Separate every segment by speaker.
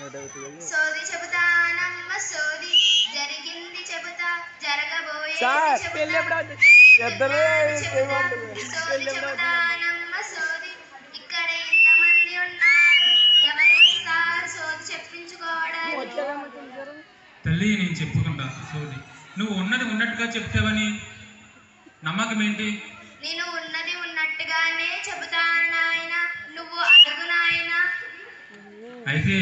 Speaker 1: సోది చెబుతానమ్మ సోది జరిగింది చెబుతా జరగబోయేది చెబుతా సోది చెబుతానమ్మ సోది ఇక్కడ ఇంతమంది ఉన్నారు ఎవరు వస్తారు సోది చెప్పించుకోవడానికి.
Speaker 2: తల్లి నేను చెప్పుకుంటా సోది. నువ్వు ఉన్నది ఉన్నట్టుగా చెప్తావని నమ్మకం ఏంటి?
Speaker 1: నేను ఉన్నది ఉన్నట్టుగానే చెబుతాను నాయన, నువ్వు అడుగు నాయన.
Speaker 2: అయితే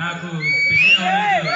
Speaker 2: నాకు పెళ్లి అవ్వలేదు.